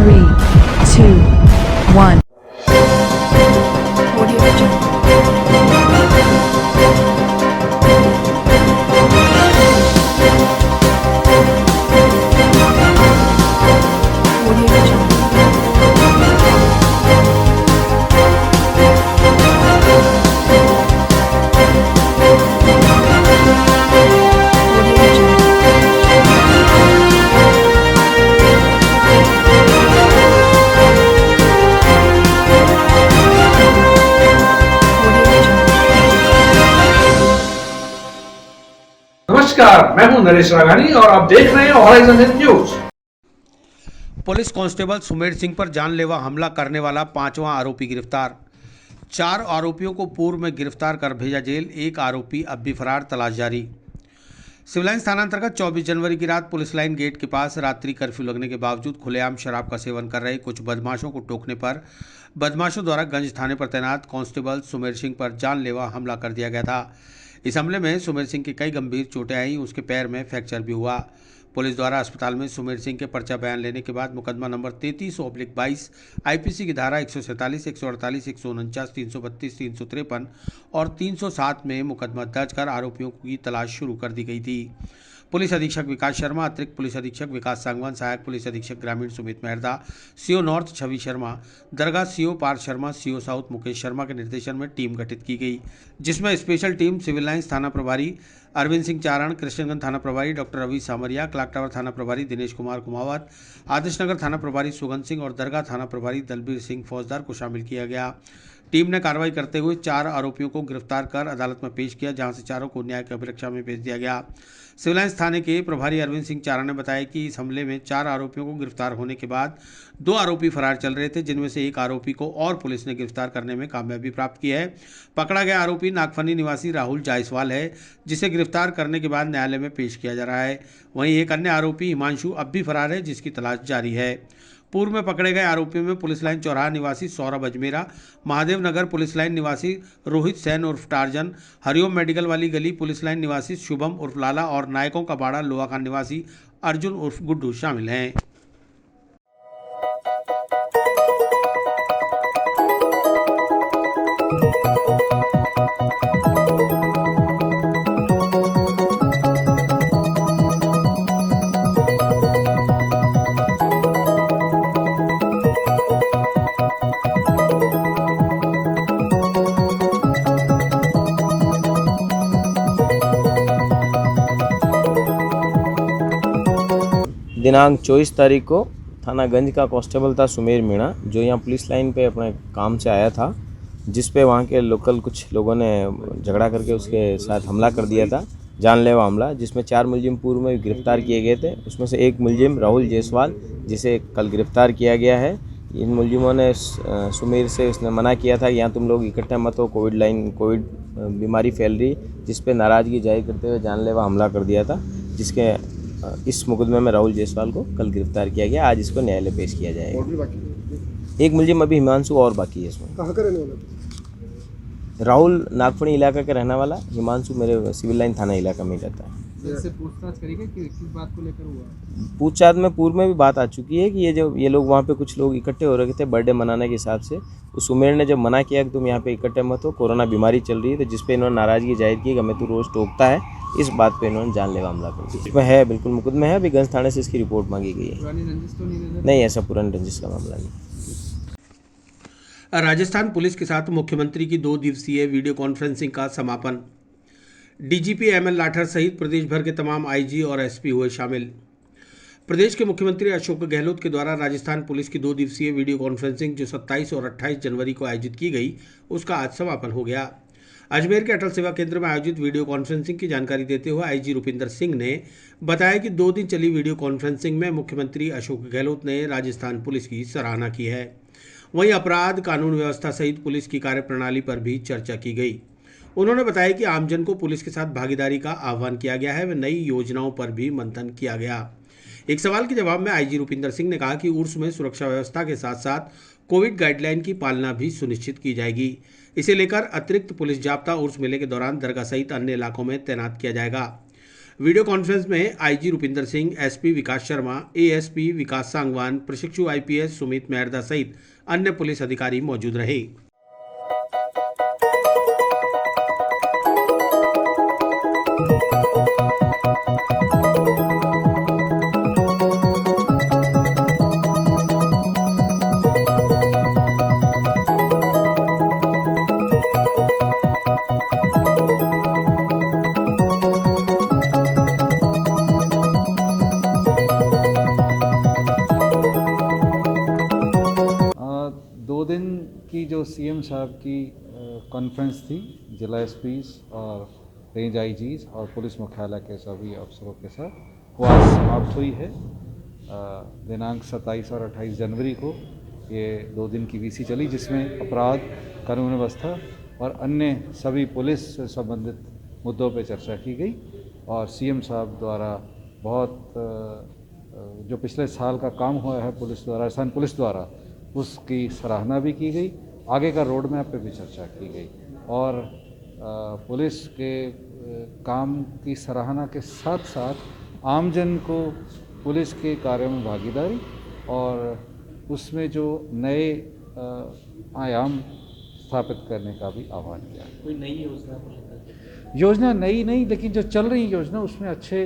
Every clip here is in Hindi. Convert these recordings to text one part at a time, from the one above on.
3, 2, 1. Audio Jungle. Audio Jungle. Audio Jungle. Audio Jungle. नमस्कार, मैं हूं नरेश राघानी और आप देख रहे हैं horizon news. Police constable Sumer Singh पर जानलेवा हमला करने वाला 5वां आरोपी गिरफ्तार। 4 आरोपियों को पूर्व में गिरफ्तार कर भेजा जेल, एक आरोपी अब भी फरार, तलाश जारी। सिविल लाइन्स थाना अंतर्गत 24 जनवरी की रात पुलिस लाइन गेट के पास रात्रि कर्फ्यू लगने के बावजूद खुलेआम शराब का सेवन कर रहे कुछ बदमाशों को टोकने पर बदमाशों द्वारा गंज थाने पर तैनात कांस्टेबल सुमेर सिंह पर जानलेवा हमला कर दिया गया था। इस हमले में सुमेर सिंह की कई गंभीर चोटें आईं, उसके पैर में फ्रैक्चर भी हुआ। पुलिस द्वारा अस्पताल में सुमेर सिंह के पर्चा बयान लेने के बाद मुकदमा नंबर 33/22 आईपीसी की धारा 147, 148, 149, 332, 353 और 307 में मुकदमा दर्ज कर आरोपियों की तलाश शुरू कर दी गई थी। पुलिस अधीक्षक विकास शर्मा, अतिरिक्त पुलिस अधीक्षक विकास सांगवान, सहायक पुलिस अधीक्षक ग्रामीण सुमित मेहरदा, सीओ नॉर्थ छवि शर्मा, दरगाह CO Parth Sharma, CO south Mukesh Sharma के निर्देशन में टीम गठित की गई, जिसमें स्पेशल टीम सिविल लाइन्स थाना प्रभारी अरविंद सिंह चारण, कृष्णगंज थाना प्रभारी डॉक्टर रवि सामरिया, क्लॉक टावर थाना प्रभारी दिनेश कुमार कुमावत, आदर्श नगर थाना प्रभारी सुगंध सिंह और दरगाह थाना प्रभारी दलबीर सिंह फौजदार को शामिल किया गया। टीम ने कार्रवाई करते हुए 4 आरोपियों को गिरफ्तार कर अदालत में पेश किया, जहां से चारों को न्याय की अभिरक्षा में भेज दिया गया। सिविल लाइन्स थाने के प्रभारी अरविंद सिंह चारण ने बताया कि इस हमले में 4 आरोपियों को गिरफ्तार होने के बाद 2 आरोपी फरार चल रहे थे, जिनमें से एक आरोपी को और पुलिस ने गिरफ्तार करने में कामयाबी प्राप्त की है। पकड़ा गया आरोपी नागफनी निवासी राहुल जायसवाल है, जिसे गिरफ्तार करने के बाद न्यायालय में पेश किया जा रहा है। वहीं एक अन्य आरोपी हिमांशु अब भी फरार है, जिसकी तलाश जारी है। पूर्व में पकड़े गए आरोपियों में पुलिस लाइन चौराहा निवासी सौरभ अजमेरा, महादेव नगर पुलिस लाइन निवासी रोहित सैन उर्फ टार्जन, हरिओम मेडिकल वाली गली पुलिस लाइन निवासी शुभम उर्फ लाला और नायकों का बाड़ा लोहाखान निवासी अर्जुन उर्फ गुड्डू शामिल हैं। दिनांक 24 तारीख को थाना गंज का कांस्टेबल था सुमेर मीणा, जो यहाँ पुलिस लाइन पे अपने काम से आया था, जिस पे वहाँ के लोकल कुछ लोगों ने झगड़ा करके उसके साथ हमला कर दिया था, जानलेवा हमला, जिसमें 4 मुलजिम पूर्व में गिरफ्तार किए गए थे। उसमें से एक मुलजिम राहुल जायसवाल, जिसे कल गिरफ्तार किया गया है। इन मुलजिमों ने सुमेर से उसने मना किया था कि यहाँ तुम लोग इकट्ठे मत हो, कोविड बीमारी फैल रही, जिस पे नाराज़गी जाहिर करते हुए जानलेवा हमला कर दिया था, जिसके इस मुकदमे में राहुल जायसवाल को कल गिरफ्तार किया गया। आज इसको न्यायालय पेश किया जाएगा। एक मुलजिम अभी हिमांशु और बाकी है इसमें। कहाँ का रहने वाला? राहुल नागफनी इलाका का रहने वाला, हिमांशु मेरे सिविल लाइन थाना इलाका में रहता है। इससे पूछताछ करेंगे कि किस बात को लेकर हुआ? पूछताछ में पूर्व में भी बात आ चुकी है कि ये लोग वहाँ पे कुछ लोग इकट्ठे हो रखे थे बर्थडे मनाने के हिसाब से। उस सुमेर ने जब मना किया कि तुम यहाँ पे इकट्ठे मत हो, कोरोना बीमारी चल रही है, तो जिस पे इन्होंने नाराज़गी जाहिर की कि हमें तू रोज़ टोकता है, इस बात पे इन्होंने जानलेवा हमला कर दिया। इसमें है, बिल्कुल मुकदमे है, अभी गंज थाने से इसकी रिपोर्ट मांगी गई है। पुरानी रंजिश तो नहीं? नहीं, ऐसा पुरानी रंजिश का मामला नहीं। राजस्थान पुलिस के साथ मुख्यमंत्री की 2 दिवसीय वीडियो कॉन्फ्रेंसिंग का समापन। डीजीपी एमएल लाठर सहित प्रदेश भर के तमाम आईजी और एसपी हुए शामिल। प्रदेश के मुख्यमंत्री अशोक गहलोत के द्वारा राजस्थान पुलिस की 2 दिवसीय वीडियो कॉन्फ्रेंसिंग जो 27 और 28 जनवरी को आयोजित की गई, उसका आज समापन हो गया। अजमेर के अटल सेवा केंद्र में आयोजित वीडियो कॉन्फ्रेंसिंग की जानकारी देते हुए आईजी रुपिंदर सिंह ने बताया कि 2 दिन चली वीडियो कॉन्फ्रेंसिंग में मुख्यमंत्री अशोक गहलोत ने राजस्थान पुलिस की सराहना की है। वहीं अपराध, कानून व्यवस्था सहित पुलिस की कार्यप्रणाली पर भी चर्चा की गई। उन्होंने बताया कि आमजन को पुलिस के साथ भागीदारी का आह्वान किया गया है व नई योजनाओं पर भी मंथन किया गया। एक सवाल के जवाब में आईजी रुपिंदर सिंह ने कहा कि उर्स में सुरक्षा व्यवस्था के साथ साथ कोविड गाइडलाइन की पालना भी सुनिश्चित की जाएगी। इसे लेकर अतिरिक्त पुलिस जाब्ता उर्स मेले के दौरान दरगाह सहित अन्य इलाकों में तैनात किया जाएगा। वीडियो कॉन्फ्रेंस में आईजी रुपिंदर सिंह, एसपी विकास शर्मा, एएसपी विकास सांगवान, प्रशिक्षु आईपीएस सुमित मेहरदा सहित अन्य पुलिस अधिकारी मौजूद रहे। दो दिन की जो सीएम साहब की कॉन्फ्रेंस थी जिला एसपीज और रेंज आईजीज और पुलिस मुख्यालय के सभी अफसरों के साथ वो आज समाप्त हुई है। दिनांक 27 और 28 जनवरी को ये 2 दिन की वीसी चली, जिसमें अपराध, कानून व्यवस्था और अन्य सभी पुलिस से संबंधित मुद्दों पर चर्चा की गई और सीएम साहब द्वारा बहुत जो पिछले साल का काम हुआ है पुलिस द्वारा, राजस्थान पुलिस द्वारा, उसकी सराहना भी की गई। आगे का रोड मैप पे भी चर्चा की गई और पुलिस के काम की सराहना के साथ साथ आमजन को पुलिस के कार्यों में भागीदारी और उसमें जो नए आयाम स्थापित करने का भी आह्वान किया। कोई नई योजना नई नहीं, लेकिन जो चल रही योजना उसमें अच्छे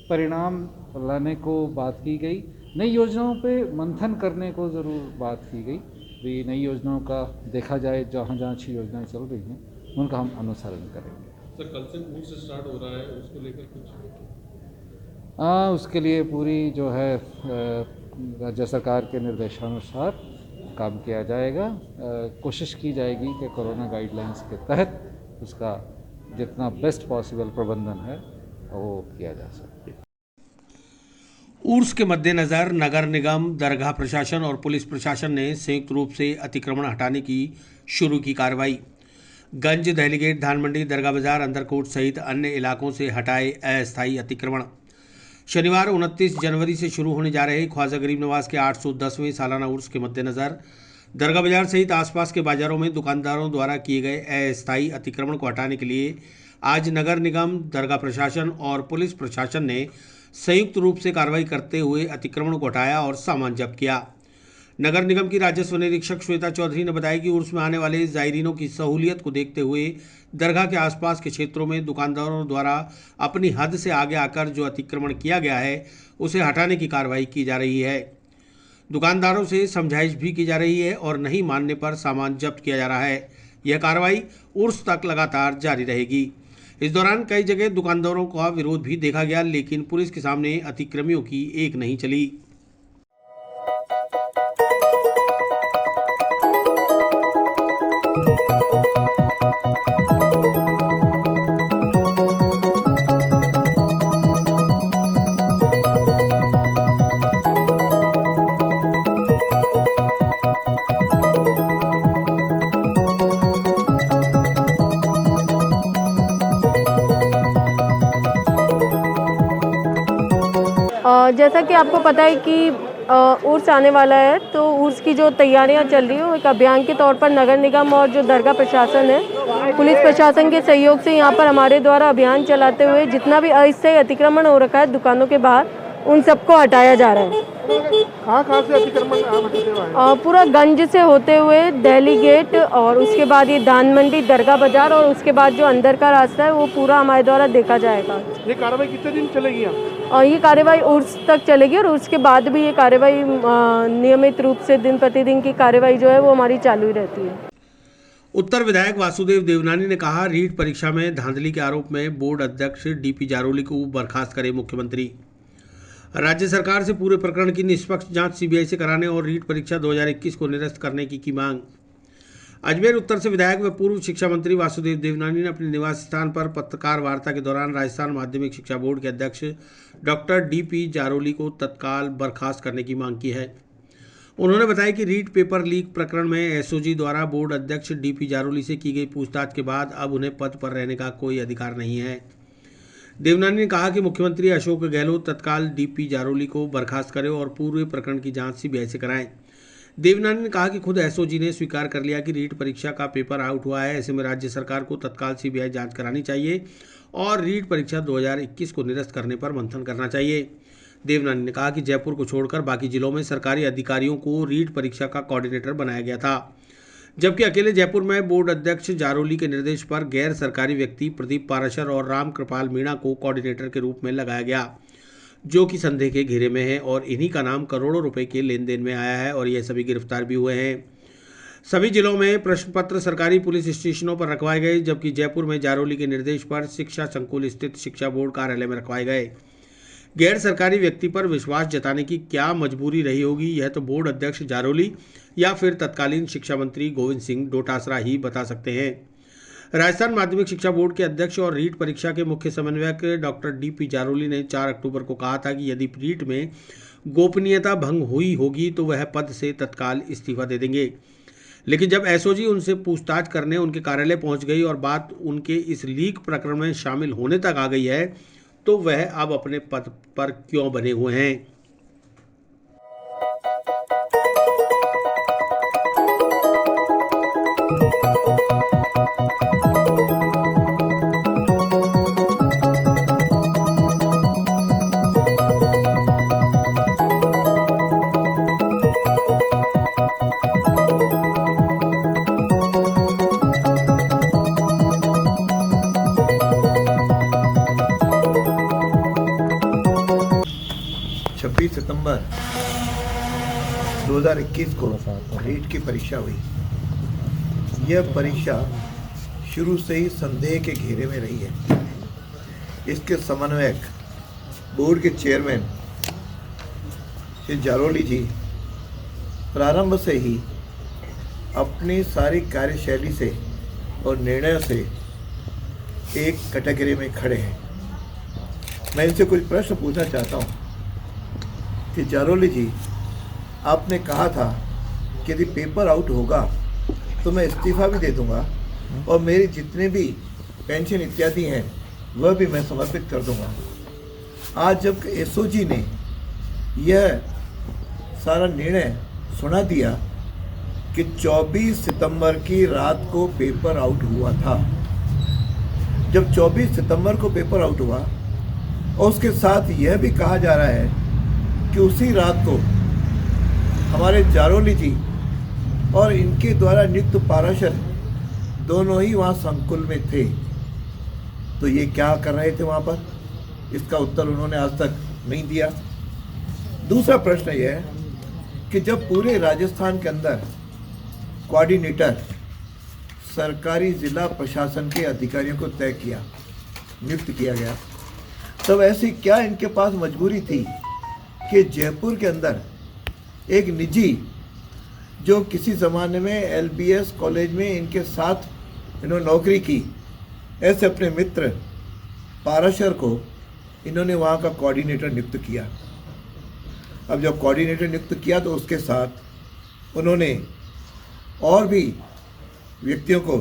परिणाम लाने को बात की गई। नई योजनाओं पे मंथन करने को ज़रूर बात की गई। भी नई योजनाओं का देखा जाए, जहाँ जहाँ अच्छी योजनाएं चल रही हैं उनका हम अनुसरण करेंगे। सर, कल से कोर्स स्टार्ट हो रहा है, उसको लेकर कुछ उसके लिए पूरी जो है राज्य सरकार के निर्देशानुसार काम किया जाएगा। कोशिश की जाएगी कि कोरोना गाइडलाइंस के तहत उसका जितना बेस्ट पॉसिबल प्रबंधन है वो किया जा सके। उर्स के मद्देनज़र नगर निगम, दरगाह प्रशासन और पुलिस प्रशासन ने संयुक्त रूप से अतिक्रमण हटाने की शुरू की कार्रवाई। गंज, दहली गेट, धान मंडी, दरगाह बाजार, अंदरकोट सहित अन्य इलाकों से हटाए अस्थायी अतिक्रमण। शनिवार 29 जनवरी से शुरू होने जा रहे ख्वाजा गरीब नवाज के 810वें सालाना उर्स के मद्देनज़र दरगाह बाजार सहित आसपास के बाजारों में दुकानदारों द्वारा किए गए अस्थायी अतिक्रमण को हटाने के लिए आज नगर निगम, दरगाह प्रशासन और पुलिस प्रशासन ने संयुक्त रूप से कार्रवाई करते हुए अतिक्रमण को हटाया और सामान जब्त किया। नगर निगम की राजस्व निरीक्षक श्वेता चौधरी ने बताया कि उर्स में आने वाले ज़ायरीनों की सहूलियत को देखते हुए दरगाह के आसपास के क्षेत्रों में दुकानदारों द्वारा अपनी हद से आगे आकर जो अतिक्रमण किया गया है उसे हटाने की कार्रवाई की जा रही है। दुकानदारों से समझाइश भी की जा रही है और नहीं मानने पर सामान जब्त किया जा रहा है। यह कार्रवाई उर्स तक लगातार जारी रहेगी। इस दौरान कई जगह दुकानदारों का विरोध भी देखा गया, लेकिन पुलिस के सामने अतिक्रमियों की एक नहीं चली। जैसा कि आपको पता है कि उर्स आने वाला है, तो उर्स की जो तैयारियां चल रही है एक अभियान के तौर पर नगर निगम और जो दरगाह प्रशासन है, पुलिस प्रशासन के सहयोग से यहाँ पर हमारे द्वारा अभियान चलाते हुए जितना भी अस्थायी अतिक्रमण हो रखा है दुकानों के बाहर, उन सबको हटाया जा रहा है। कहाँ से अतिक्रमण पूरा गंज से होते हुए दहली गेट और उसके बाद ये धान मंडी, दरगाह बाजार और उसके बाद जो अंदर का रास्ता है वो पूरा हमारे द्वारा देखा जाएगा। ये कार्रवाई कितने दिन चलेगी? और ये कार्रवाई उर्स तक चलेगी और उसके बाद भी ये कार्रवाई नियमित रूप से दिन प्रतिदिन की कार्रवाई जो है वो हमारी चालू ही रहती है। उत्तर विधायक वासुदेव देवनानी ने कहा, रीट परीक्षा में धांधली के आरोप में बोर्ड अध्यक्ष डीपी जारोली को बर्खास्त करे मुख्यमंत्री। राज्य सरकार से पूरे प्रकरण की निष्पक्ष जांच सीबीआई से कराने और रीट परीक्षा 2021 को निरस्त करने की मांग। अजमेर उत्तर से विधायक व पूर्व शिक्षा मंत्री वासुदेव देवनानी ने अपने निवास स्थान पर पत्रकार वार्ता के दौरान राजस्थान माध्यमिक शिक्षा बोर्ड के अध्यक्ष डॉक्टर डीपी जारोली को तत्काल बर्खास्त करने की मांग की है। उन्होंने बताया कि रीट पेपर लीक प्रकरण में एसओजी द्वारा बोर्ड अध्यक्ष डीपी जारोली से की गई पूछताछ के बाद अब उन्हें पद पर रहने का कोई अधिकार नहीं है। देवनानी ने कहा कि मुख्यमंत्री अशोक गहलोत तत्काल डीपी जारोली को बर्खास्त करें और पूरे प्रकरण की जांच सीबीआई से कराएं। देवनानी ने कहा कि खुद एसओजी ने स्वीकार कर लिया कि रीट परीक्षा का पेपर आउट हुआ है। ऐसे में राज्य सरकार को तत्काल सीबीआई जांच करानी चाहिए और रीट परीक्षा 2021 को निरस्त करने पर मंथन करना चाहिए। देवनानी ने कहा कि जयपुर को छोड़कर बाकी जिलों में सरकारी अधिकारियों को रीट परीक्षा का कोऑर्डिनेटर बनाया गया था, जबकि अकेले जयपुर में बोर्ड अध्यक्ष जारोली के निर्देश पर गैर सरकारी व्यक्ति प्रदीप पाराशर और राम कृपाल मीणा को कोऑर्डिनेटर के रूप में लगाया गया, जो कि संदेह के घेरे में है और इन्हीं का नाम करोड़ों रुपए के लेन देन में आया है और ये सभी गिरफ्तार भी हुए हैं। सभी जिलों में प्रश्न पत्र सरकारी पुलिस स्टेशनों पर रखवाए गए, जबकि जयपुर में जारोली के निर्देश पर शिक्षा संकुल स्थित शिक्षा बोर्ड कार्यालय में रखवाए गए। गैर सरकारी व्यक्ति पर विश्वास जताने की क्या मजबूरी रही होगी, यह तो बोर्ड अध्यक्ष जारोली या फिर तत्कालीन शिक्षा मंत्री गोविंद सिंह डोटासरा ही बता सकते हैं। राजस्थान माध्यमिक शिक्षा बोर्ड के अध्यक्ष और रीट परीक्षा के मुख्य समन्वयक डॉक्टर डी.पी. जारोली ने 4 अक्टूबर को कहा था कि यदि रीट में गोपनीयता भंग हुई होगी तो वह पद से तत्काल इस्तीफा दे देंगे। लेकिन जब एसओजी उनसे पूछताछ करने उनके कार्यालय पहुंच गई और बात उनके इस लीक प्रकरण में शामिल होने तक आ गई है, तो वह अब अपने पद पर क्यों बने हुए हैं। सितंबर 2021 को रीट की परीक्षा हुई। यह परीक्षा शुरू से ही संदेह के घेरे में रही है। इसके समन्वयक बोर्ड के चेयरमैन श्री जारोली जी प्रारंभ से ही अपनी सारी कार्यशैली से और निर्णयों से एक कैटेगरी में खड़े हैं। मैं इनसे कुछ प्रश्न पूछना चाहता हूँ कि जारोली जी, आपने कहा था कि यदि पेपर आउट होगा तो मैं इस्तीफा भी दे दूंगा और मेरी जितने भी पेंशन इत्यादि हैं वह भी मैं समर्पित कर दूंगा। आज जब एसओजी ने यह सारा निर्णय सुना दिया कि 24 सितंबर की रात को पेपर आउट हुआ था, जब 24 सितंबर को पेपर आउट हुआ और उसके साथ यह भी कहा जा रहा है कि उसी रात को हमारे जारोली जी और इनके द्वारा नियुक्त पाराशर दोनों ही वहाँ संकुल में थे, तो ये क्या कर रहे थे वहाँ पर? इसका उत्तर उन्होंने आज तक नहीं दिया। दूसरा प्रश्न यह है कि जब पूरे राजस्थान के अंदर कोऑर्डिनेटर सरकारी जिला प्रशासन के अधिकारियों को तय किया, नियुक्त किया गया, तब ऐसी क्या इनके पास मजबूरी थी कि जयपुर के अंदर एक निजी, जो किसी ज़माने में एलबीएस कॉलेज में इनके साथ इन्होंने नौकरी की, ऐसे अपने मित्र पाराशर को इन्होंने वहाँ का कोऑर्डिनेटर नियुक्त किया। अब जब कोऑर्डिनेटर नियुक्त किया तो उसके साथ उन्होंने और भी व्यक्तियों को,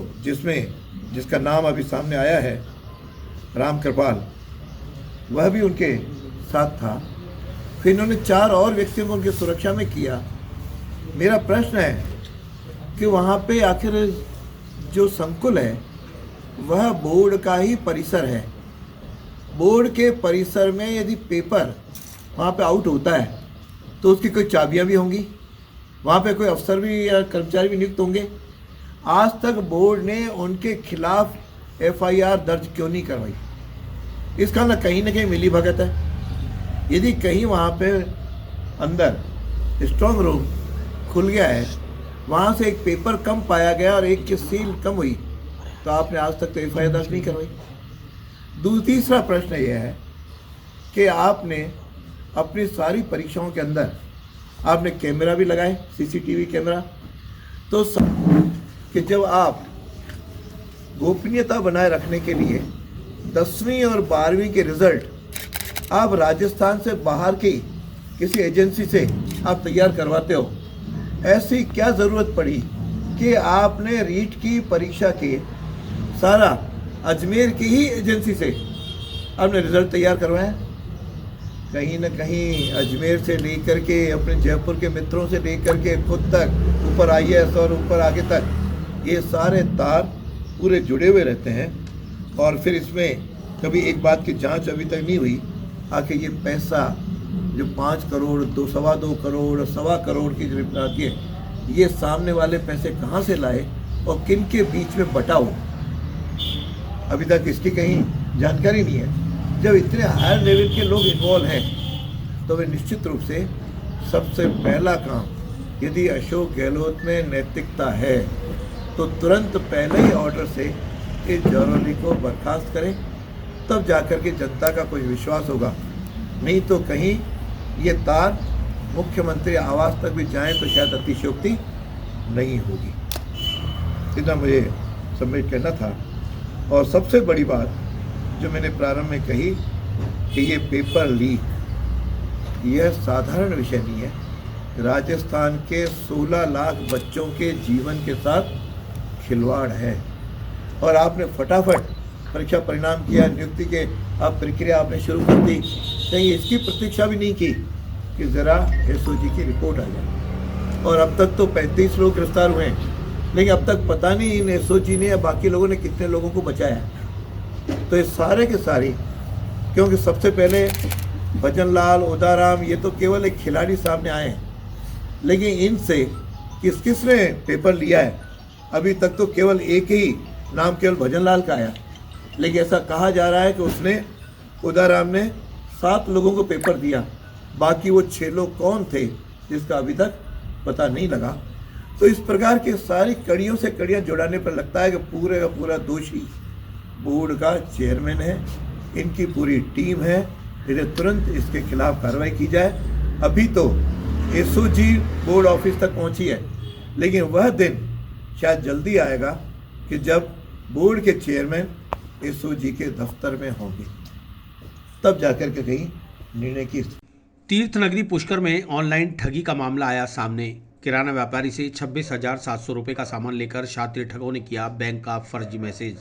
जिसका नाम अभी सामने आया है राम कृपाल, वह भी उनके साथ था। फिर इन्होंने 4 और व्यक्तियों को उनकी सुरक्षा में किया। मेरा प्रश्न है कि वहाँ पे आखिर जो संकुल है वह बोर्ड का ही परिसर है। बोर्ड के परिसर में यदि पेपर वहाँ पे आउट होता है तो उसकी कोई चाबियाँ भी होंगी, वहाँ पे कोई अफसर भी या कर्मचारी भी नियुक्त होंगे। आज तक बोर्ड ने उनके खिलाफ FIR दर्ज क्यों नहीं करवाई? इसका ना कहीं मिली भगत है। यदि कहीं वहाँ पे अंदर स्ट्रॉन्ग रूम खुल गया है, वहाँ से एक पेपर कम पाया गया और एक की सील कम हुई, तो आपने आज तक तो FIR दर्ज नहीं करवाई। तीसरा प्रश्न यह है कि आपने अपनी सारी परीक्षाओं के अंदर आपने कैमरा भी लगाए, CCTV कैमरा, तो कि जब आप गोपनीयता बनाए रखने के लिए 10वीं और 12वीं के रिजल्ट आप राजस्थान से बाहर की किसी एजेंसी से आप तैयार करवाते हो, ऐसी क्या ज़रूरत पड़ी कि आपने रीट की परीक्षा के सारा अजमेर की ही एजेंसी से आपने रिजल्ट तैयार करवाया? कहीं न कहीं अजमेर से लेकर के अपने जयपुर के मित्रों से लेकर के खुद तक ऊपर IAS और ऊपर आगे तक ये सारे तार पूरे जुड़े हुए रहते हैं। और फिर इसमें कभी एक बात की जांच अभी तक नहीं हुई, आखिर ये पैसा जो 5 करोड़ 2.25 करोड़ 1.25 करोड़ की जो रिपोर्ट आती है, ये सामने वाले पैसे कहाँ से लाए और किन के बीच में बटा हो, अभी तक इसकी कहीं जानकारी नहीं है। जब इतने हायर लेवल के लोग इन्वॉल्व हैं तो वे निश्चित रूप से सबसे पहला काम, यदि अशोक गहलोत में नैतिकता है तो तुरंत पहले ही ऑर्डर से इस जौहरी को बर्खास्त करें, तब जाकर के जनता का कोई विश्वास होगा। नहीं तो कहीं ये तार मुख्यमंत्री आवास तक भी जाएं तो शायद अतिशयोक्ति नहीं होगी। इतना मुझे सबमिट करना था। और सबसे बड़ी बात जो मैंने प्रारंभ में कही कि ये पेपर लीक, यह साधारण विषय नहीं है। राजस्थान के 16 लाख बच्चों के जीवन के साथ खिलवाड़ है और आपने फटाफट परीक्षा परिणाम किया, नियुक्ति के आप प्रक्रिया आपने शुरू कर दी, कहीं इसकी प्रतीक्षा भी नहीं की कि ज़रा SOG की रिपोर्ट आ जाए। और अब तक तो 35 लोग गिरफ्तार हुए हैं, लेकिन अब तक पता नहीं इन SOG ने या बाकी लोगों ने कितने लोगों को बचाया। तो ये सारे के सारे, क्योंकि सबसे पहले भजन लाल, उदाराम, ये तो केवल एक खिलाड़ी सामने आए हैं, लेकिन इनसे किसने पेपर लिया है अभी तक तो केवल एक ही नाम केवल भजन लाल का आया। लेकिन ऐसा कहा जा रहा है कि उसने, उदाराम ने 7 लोगों को पेपर दिया, बाकी वो 6 लोग कौन थे जिसका अभी तक पता नहीं लगा। तो इस प्रकार की सारी कड़ियों से कड़ियाँ जुड़ाने पर लगता है कि पूरे का पूरा दोषी बोर्ड का चेयरमैन है, इनकी पूरी टीम है। इन्हें तुरंत इसके खिलाफ कार्रवाई की जाए। अभी तो SOG बोर्ड ऑफिस तक पहुंची है, लेकिन वह दिन शायद जल्दी आएगा कि जब बोर्ड के चेयरमैन SOG के दफ्तर में होंगे, तब जाकर के कहीं निर्णय की। तीर्थ नगरी पुष्कर में ऑनलाइन ठगी का मामला आया सामने। किराना व्यापारी से 26,700 रुपये का सामान लेकर शातिर ठगों ने किया बैंक का फर्जी मैसेज।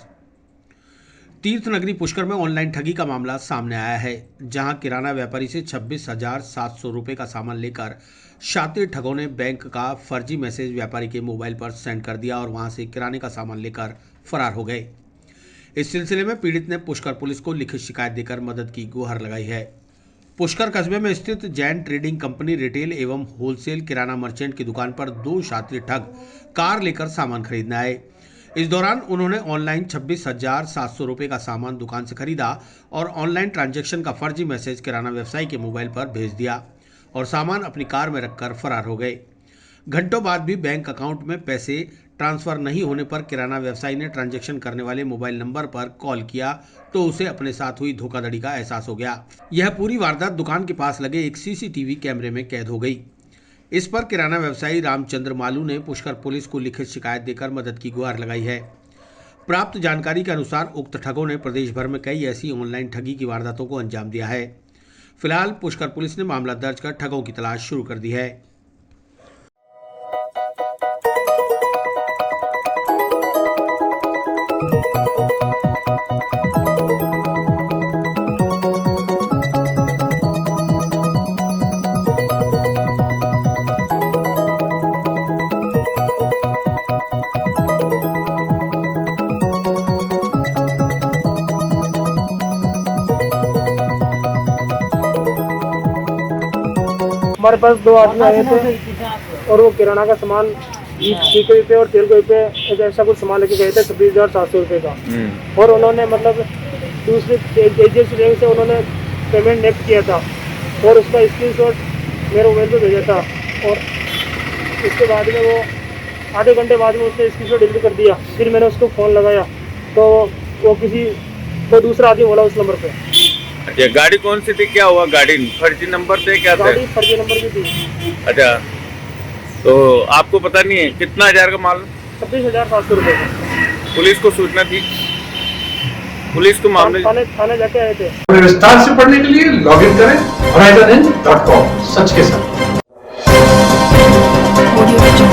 तीर्थ नगरी पुष्कर में ऑनलाइन ठगी का मामला सामने आया है, जहां किराना व्यापारी से 26,700 रुपये का सामान लेकर शातिर ठगों ने बैंक का फर्जी मैसेज व्यापारी के मोबाइल पर सेंड कर दिया और वहां से किराने का सामान लेकर फरार हो गए। इस सिलसिले में पीड़ित ने पुष्कर पुलिस को लिखित शिकायत देकर मदद की गुहार लगाई है। पुष्कर कस्बे में स्थित जैन ट्रेडिंग कंपनी रिटेल एवं होलसेल किराना मर्चेंट की दुकान पर 2 शातिर ठग कार लेकर सामान खरीदने आए। इस दौरान उन्होंने ऑनलाइन 26,700 रुपये का सामान दुकान से खरीदा और ऑनलाइन ट्रांजैक्शन का फर्जी मैसेज किराना व्यवसायी के मोबाइल पर भेज दिया और सामान अपनी कार में रखकर फरार हो गए। घंटों बाद भी बैंक अकाउंट में पैसे ट्रांसफर नहीं होने पर किराना व्यवसायी ने ट्रांजैक्शन करने वाले मोबाइल नंबर पर कॉल किया तो उसे अपने साथ हुई धोखाधड़ी का एहसास हो गया। यह पूरी वारदात दुकान के पास लगे एक CCTV कैमरे में कैद हो गई। इस पर किराना व्यवसायी रामचंद्र मालू ने पुष्कर पुलिस को लिखित शिकायत देकर मदद की गुहार लगाई है। प्राप्त जानकारी के अनुसार उक्त ठगों ने प्रदेश भर में कई ऐसी ऑनलाइन ठगी की वारदातों को अंजाम दिया है। फिलहाल पुष्कर पुलिस ने मामला दर्ज कर ठगों की तलाश शुरू कर दी है। हमारे पास 2 आदमी आए थे और वो किराना का सामान ठीक पे और तेल को पे एक ऐसा कुछ सामान लेके गए थे 26,700 रुपये का। और उन्होंने मतलब दूसरे एजेंसी बैंक से उन्होंने पेमेंट नेक्स्ट किया था और उसका स्क्रीनशॉट मेरे मोबाइल पे भेजा था और इसके बाद में वो आधे घंटे बाद में उसने स्क्रीनशॉट डिलीट कर दिया। फिर मैंने उसको फ़ोन लगाया तो वो किसी को दूसरा आदमी बोला उस नंबर पर। अच्छा, गाड़ी कौन सी थी, क्या हुआ? गाड़ी फर्जी नंबर थे, क्या था? गाड़ी फर्जी नंबर की थी। अच्छा, तो आपको पता नहीं है कितना हजार का माल? 26,700 रुपये का। पुलिस को सूचना थी? पुलिस को मामले थाने जाके आए थे। विस्तार से पढ़ने के लिए लॉग इन करें horizonhind.com। सच के साथ। Audio Jungle.